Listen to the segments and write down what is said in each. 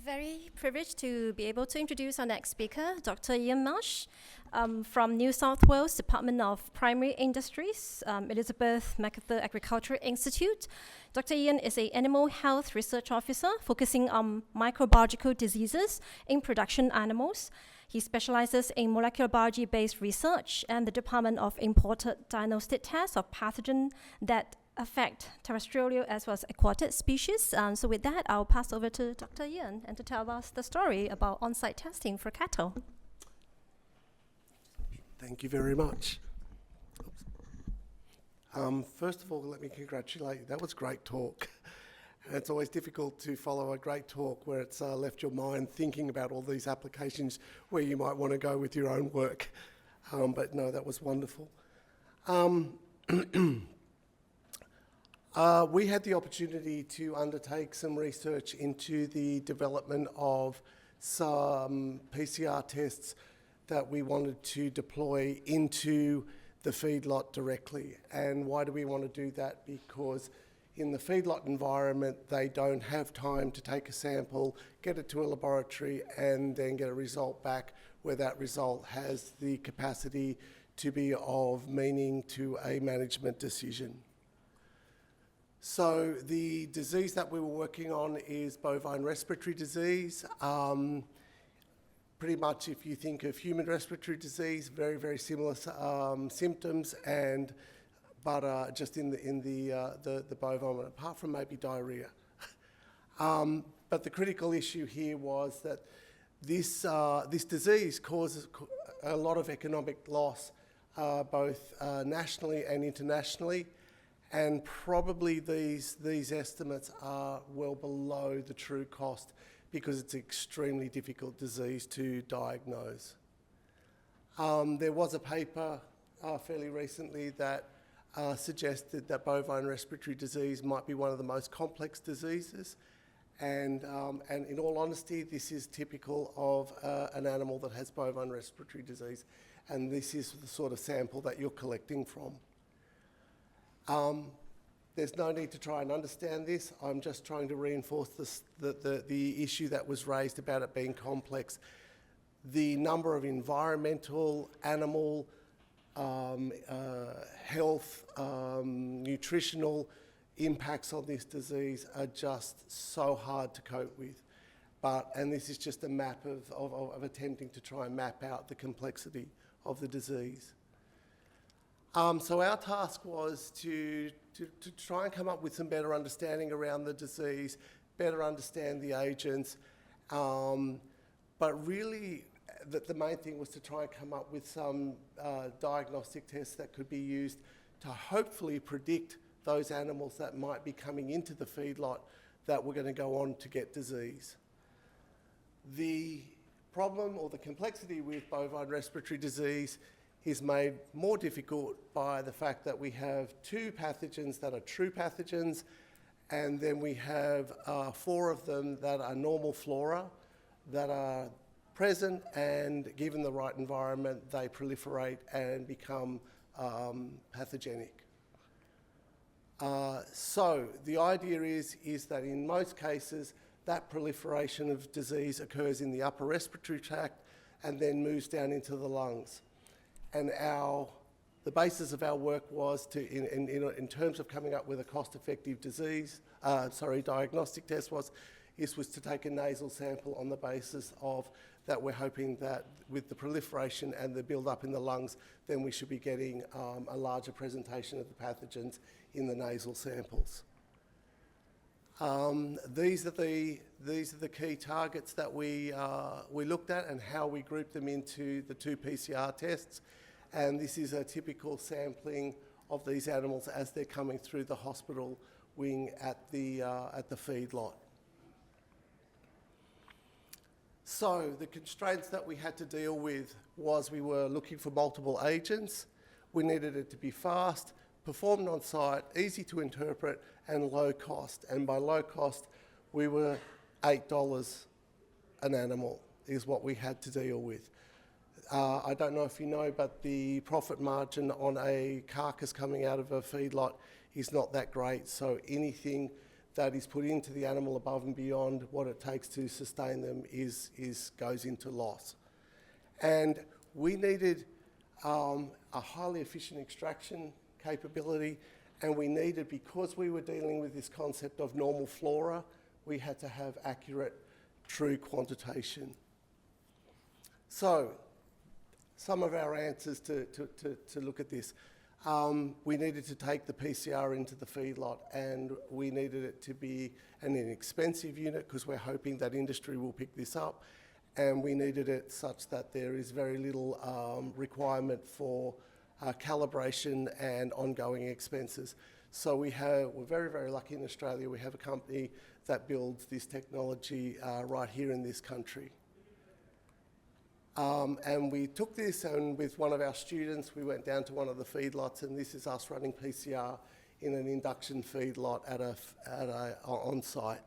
Very privileged to be able to introduce our next speaker, Dr. Ian Marsh, from New South Wales Department of Primary Industries, Elizabeth MacArthur Agricultural Institute. Dr. Ian is an animal health research officer focusing on microbiological diseases in production animals. He specializes in molecular biology-based research and the development of imported diagnostic tests of pathogens that affect terrestrial as well as aquatic species. So with that, I'll pass over to Dr. Ian and to tell us the story about on-site testing for cattle. Thank you very much. First of all, let me congratulate you. That was a great talk. And it's always difficult to follow a great talk where it's left your mind thinking about all these applications where you might want to go with your own work. But no, that was wonderful. We had the opportunity to undertake some research into the development of some PCR tests that we wanted to deploy into the feedlot directly. And why do we want to do that? Because in the feedlot environment, they don't have time to take a sample, get it to a laboratory, and then get a result back where that result has the capacity to be of meaning to a management decision. So the disease that we were working on is bovine respiratory disease. Pretty much if you think of human respiratory disease, very, very similar symptoms, but just in the bovine, apart from maybe diarrhea. But the critical issue here was that this disease causes a lot of economic loss, both nationally and internationally. And probably these estimates are well below the true cost because it's an extremely difficult disease to diagnose. There was a paper fairly recently that suggested that bovine respiratory disease might be one of the most complex diseases. And in all honesty, this is typical of an animal that has bovine respiratory disease. And this is the sort of sample that you're collecting from. There's no need to try and understand this. I'm just trying to reinforce the issue that was raised about it being complex. The number of environmental, animal, health, nutritional impacts on this disease are just so hard to cope with. And this is just a map of attempting to try and map out the complexity of the disease. So our task was to try and come up with some better understanding around the disease, better understand the agents, but really the main thing was to try and come up with some diagnostic tests that could be used to hopefully predict those animals that might be coming into the feedlot that were going to go on to get disease. The problem or the complexity with bovine respiratory disease is made more difficult by the fact that we have two pathogens that are true pathogens, and then we have 4 of them that are normal flora that are present, and given the right environment, they proliferate and become pathogenic. So the idea is that in most cases, that proliferation of disease occurs in the upper respiratory tract and then moves down into the lungs. And the basis of our work was to, in terms of coming up with a cost-effective diagnostic test was to take a nasal sample on the basis of that we're hoping that with the proliferation and the build-up in the lungs, then we should be getting a larger presentation of the pathogens in the nasal samples. These are the key targets that we looked at and how we grouped them into the 2 PCR tests. And this is a typical sampling of these animals as they're coming through the hospital wing at the feedlot. So the constraints that we had to deal with was we were looking for multiple agents. We needed it to be fast, performed on site, easy to interpret, and low cost. And by low cost, we were $8 an animal is what we had to deal with. I don't know if you know, but the profit margin on a carcass coming out of a feedlot is not that great. So anything that is put into the animal above and beyond what it takes to sustain them goes into loss. And we needed a highly efficient extraction capability, and we needed, because we were dealing with this concept of normal flora, we had to have accurate, true quantitation. So, some of our answers to look at this. We needed to take the PCR into the feedlot, and we needed it to be an inexpensive unit because we're hoping that industry will pick this up, and we needed it such that there is very little requirement for calibration and ongoing expenses. So we're very, very lucky in Australia. We have a company that builds this technology right here in this country. And we took this, and with one of our students, we went down to one of the feedlots, and this is us running PCR in an induction feedlot at a on-site.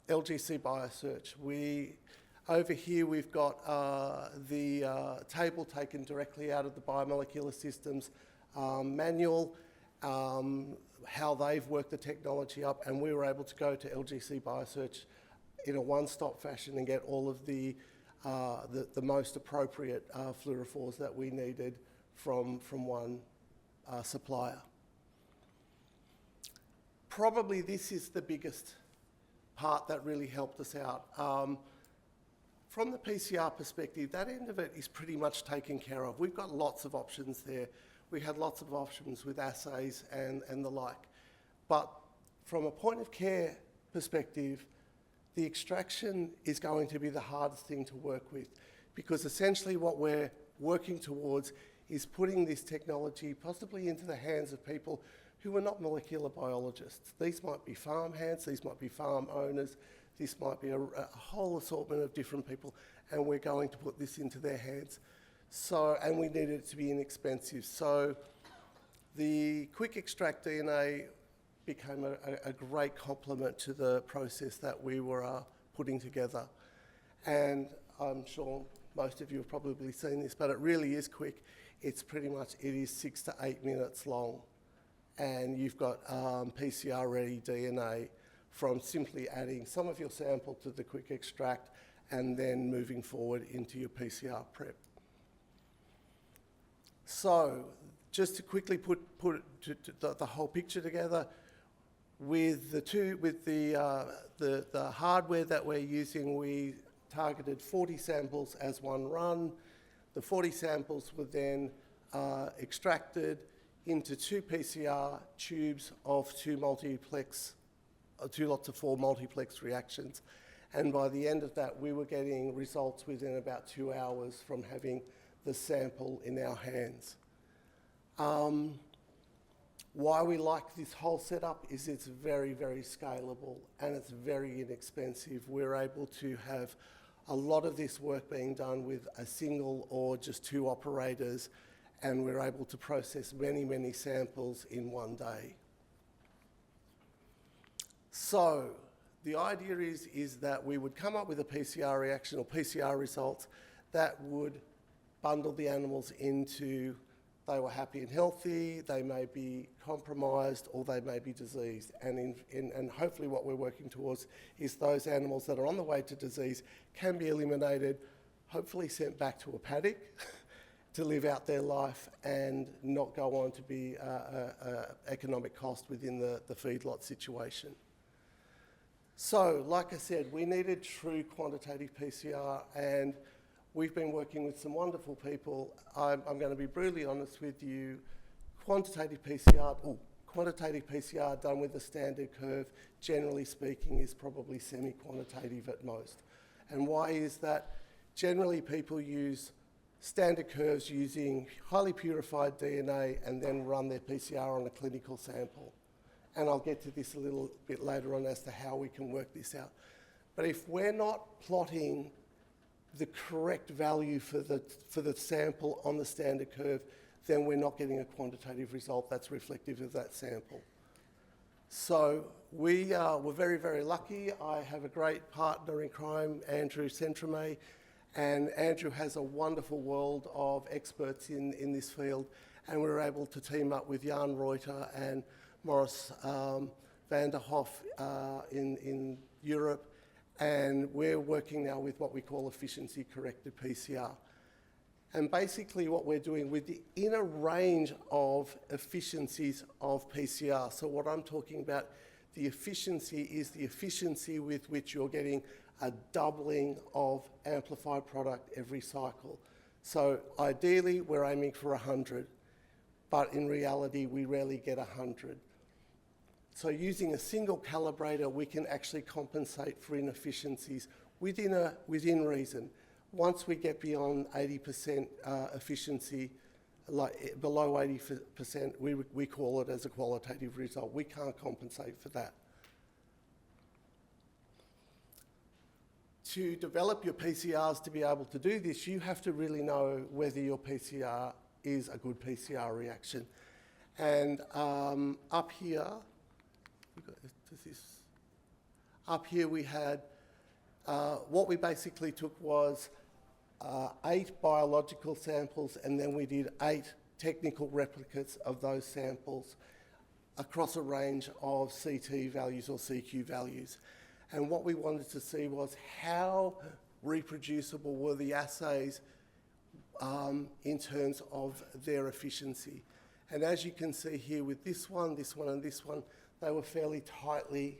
LGC Biosearch. Over here we've got the table taken directly out of the biomolecular systems manual, how they've worked the technology up, and we were able to go to LGC Biosearch in a one-stop fashion and get all of the most appropriate fluorophores that we needed from one supplier. Probably this is the biggest part that really helped us out. From the PCR perspective, that end of it is pretty much taken care of. We've got lots of options there. We had lots of options with assays and the like. But from a point of care perspective, the extraction is going to be the hardest thing to work with, because essentially what we're working towards is putting this technology possibly into the hands of people who are not molecular biologists. These might be farm hands, these might be farm owners, this might be a whole assortment of different people, and we're going to put this into their hands. And we needed it to be inexpensive. So the quick extract DNA became a great complement to the process that we were putting together. And I'm sure most of you have probably seen this, but it really is quick. It is 6 to 8 minutes long. And you've got PCR-ready DNA from simply adding some of your sample to the quick extract and then moving forward into your PCR prep. So, just to quickly put the whole picture together, with the hardware that we're using, we targeted 40 samples as one run. The 40 samples were then extracted into 2 PCR tubes of 2 lots of 4 multiplex reactions. And by the end of that, we were getting results within about 2 hours from having the sample in our hands. Why we like this whole setup is it's very, very scalable and it's very inexpensive. We're able to have a lot of this work being done with a single or just 2 operators, and we're able to process many, many samples in one day. So the idea is that we would come up with a PCR reaction or PCR results that would bundle the animals into, they were happy and healthy, they may be compromised, or they may be diseased. And hopefully what we're working towards is those animals that are on the way to disease can be eliminated, hopefully sent back to a paddock to live out their life and not go on to be an economic cost within the feedlot situation. So, like I said, we needed true quantitative PCR, and we've been working with some wonderful people. I'm going to be brutally honest with you. Quantitative PCR done with a standard curve, generally speaking, is probably semi-quantitative at most. And why is that? Generally, people use standard curves using highly purified DNA and then run their PCR on a clinical sample. And I'll get to this a little bit later on as to how we can work this out. But if we're not plotting the correct value for the sample on the standard curve, then we're not getting a quantitative result that's reflective of that sample. So we were very, very lucky. I have a great partner in crime, Andrew Centrame, and Andrew has a wonderful world of experts in this field, and we were able to team up with Jan Reuter and Morris van der Hoff in Europe, and we're working now with what we call efficiency-corrected PCR. And basically what we're doing within a range of efficiencies of PCR. So what I'm talking about, the efficiency is the efficiency with which you're getting a doubling of amplified product every cycle. So ideally, we're aiming for 100, but in reality, we rarely get 100. So using a single calibrator, we can actually compensate for inefficiencies within reason. Once we get beyond 80% efficiency, like below 80%, we call it as a qualitative result. We can't compensate for that. To develop your PCRs to be able to do this, you have to really know whether your PCR is a good PCR reaction. And up here we had, what we basically took was 8 biological samples, and then we did 8 technical replicates of those samples across a range of CT values or CQ values. And what we wanted to see was how reproducible were the assays in terms of their efficiency. And as you can see here with this one, and this one, they were fairly tightly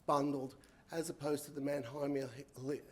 bundled, as opposed to the Mannheim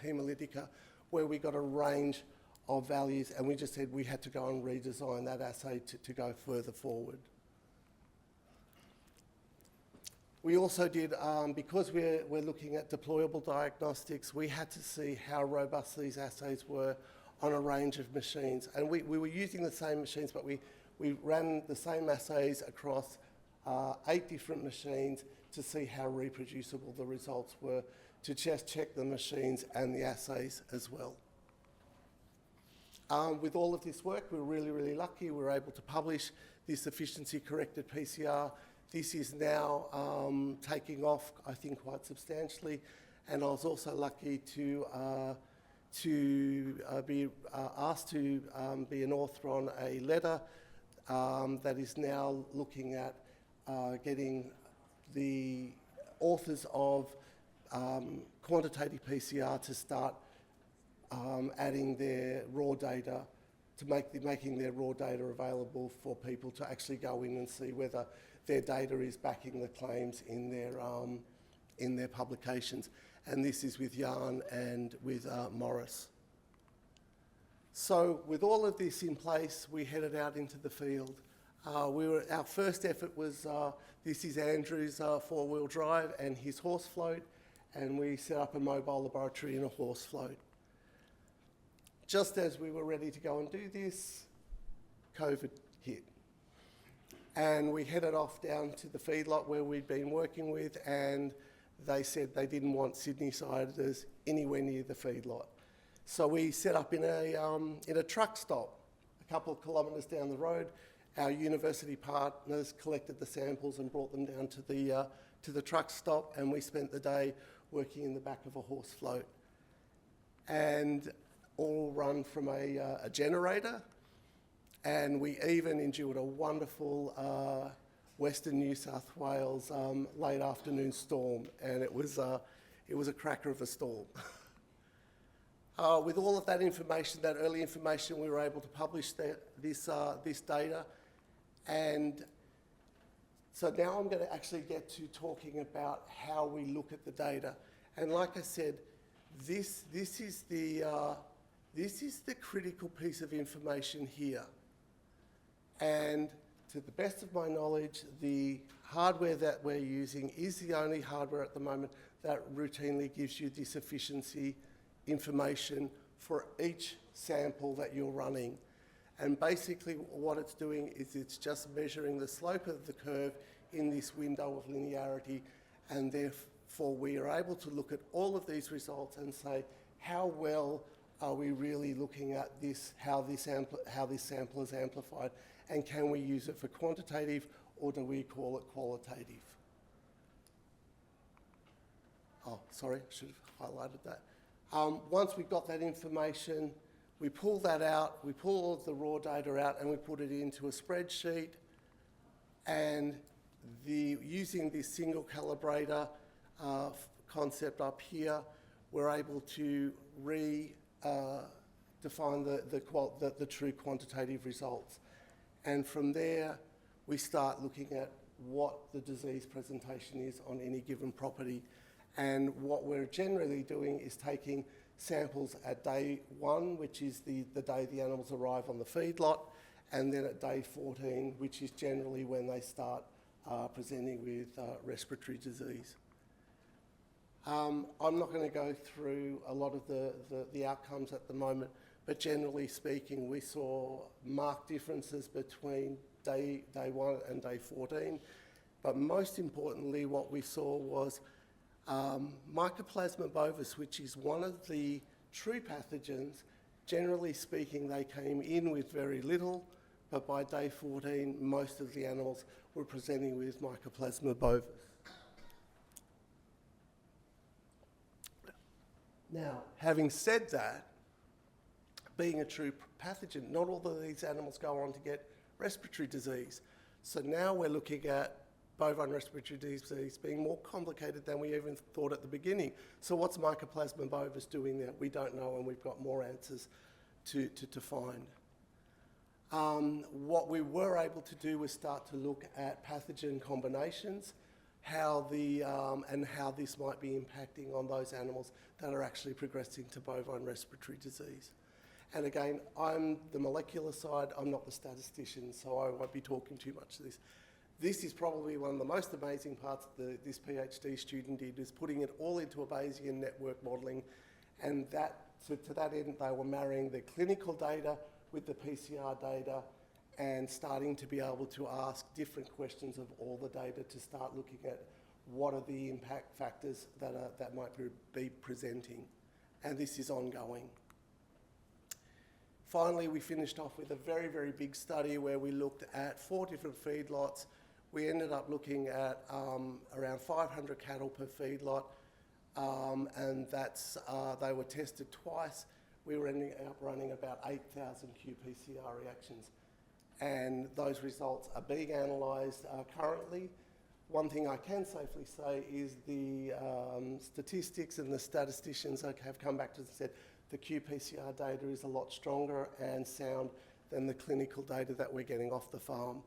hemolytica, where we got a range of values, and we just said we had to go and redesign that assay to go further forward. We also did, because we're looking at deployable diagnostics, we had to see how robust these assays were on a range of machines. And we were using the same machines, but we ran the same assays across 8 different machines to see how reproducible the results were, to just check the machines and the assays as well. With all of this work, we were really, really lucky. We were able to publish this efficiency-corrected PCR. This is now taking off, I think, quite substantially. And I was also lucky to be asked to be an author on a letter that is now looking at getting the authors of quantitative PCR to start adding their raw data, to making their raw data available for people to actually go in and see whether their data is backing the claims in their publications. And this is with Jan and with Morris. So with all of this in place, we headed out into the field. Our first effort was, this is Andrew's 4-wheel drive and his horse float, and we set up a mobile laboratory in a horse float. Just as we were ready to go and do this, COVID hit. And we headed off down to the feedlot where we'd been working with, and they said they didn't want Sydney-siders anywhere near the feedlot. So we set up in a truck stop a couple of kilometres down the road. Our university partners collected the samples and brought them down to the truck stop, and we spent the day working in the back of a horse float, and all run from a generator. And we even endured a wonderful Western New South Wales late afternoon storm, and it was a cracker of a storm. With all of that information, that early information, we were able to publish this data. And so now I'm going to actually get to talking about how we look at the data. And like I said, this is the critical piece of information here. And to the best of my knowledge, the hardware that we're using is the only hardware at the moment that routinely gives you this efficiency information for each sample that you're running. And basically what it's doing is it's just measuring the slope of the curve in this window of linearity, and therefore we are able to look at all of these results and say, how well are we really looking at this, how this sample is amplified, and can we use it for quantitative, or do we call it qualitative? Oh, sorry, I should have highlighted that. Once we got that information, We pull that out, we pull all of the raw data out, and we put it into a spreadsheet. And using this single calibrator concept up here, we're able to define the true quantitative results. And from there, we start looking at what the disease presentation is on any given property. And what we're generally doing is taking samples at day 1, which is the day the animals arrive on the feedlot, and then at day 14, which is generally when they start presenting with respiratory disease. I'm not going to go through a lot of the outcomes at the moment, but generally speaking, we saw marked differences between day 1 and day 14. But most importantly, what we saw was Mycoplasma bovis, which is one of the true pathogens. Generally speaking, they came in with very little, but by day 14, most of the animals were presenting with Mycoplasma bovis. Now, having said that, being a true pathogen, not all of these animals go on to get respiratory disease. So now we're looking at bovine respiratory disease being more complicated than we even thought at the beginning. So what's Mycoplasma bovis doing there? We don't know, and we've got more answers to find. What we were able to do was start to look at pathogen combinations, and how this might be impacting on those animals that are actually progressing to bovine respiratory disease. And again, I'm the molecular side, I'm not the statistician, so I won't be talking too much to this. This is probably one of the most amazing parts this PhD student did, is putting it all into a Bayesian network modelling, and to that end, they were marrying the clinical data with the PCR data and starting to be able to ask different questions of all the data to start looking at what are the impact factors that might be presenting. And this is ongoing. Finally, we finished off with a very, very big study where we looked at 4 different feedlots. We ended up looking at around 500 cattle per feedlot, and they were tested twice. We were ending up running about 8,000 qPCR reactions, and those results are being analysed currently. One thing I can safely say is the statistics and the statisticians have come back to us and said the qPCR data is a lot stronger and sound than the clinical data that we're getting off the farm.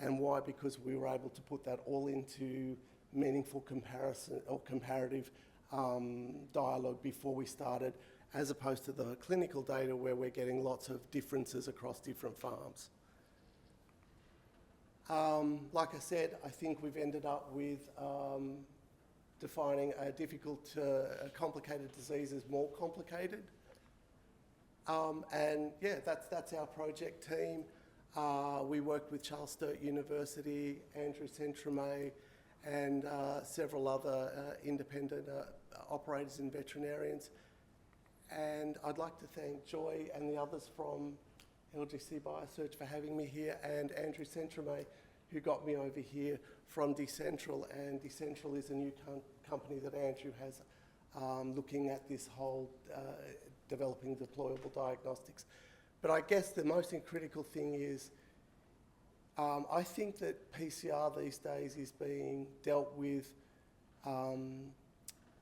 And why? Because we were able to put that all into meaningful comparison or comparative dialogue before we started, as opposed to the clinical data where we're getting lots of differences across different farms. Like I said, I think we've ended up with defining a complicated disease as more complicated. And yeah, that's our project team. We worked with Charles Sturt University, Andrew Centrame, and several other independent operators and veterinarians. And I'd like to thank Joy and the others from LGC Biosearch for having me here, and Andrew Centrame, who got me over here from Decentral. And Decentral is a new company that Andrew has looking at this whole developing deployable diagnostics. But I guess the most critical thing is I think that PCR these days is being dealt with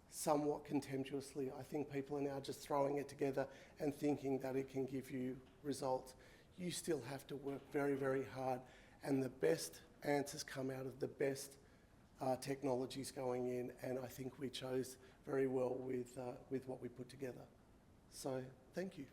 somewhat contemptuously. I think people are now just throwing it together and thinking that it can give you results. You still have to work very, very hard, and the best answers come out of the best technologies going in, and I think we chose very well with what we put together. So thank you.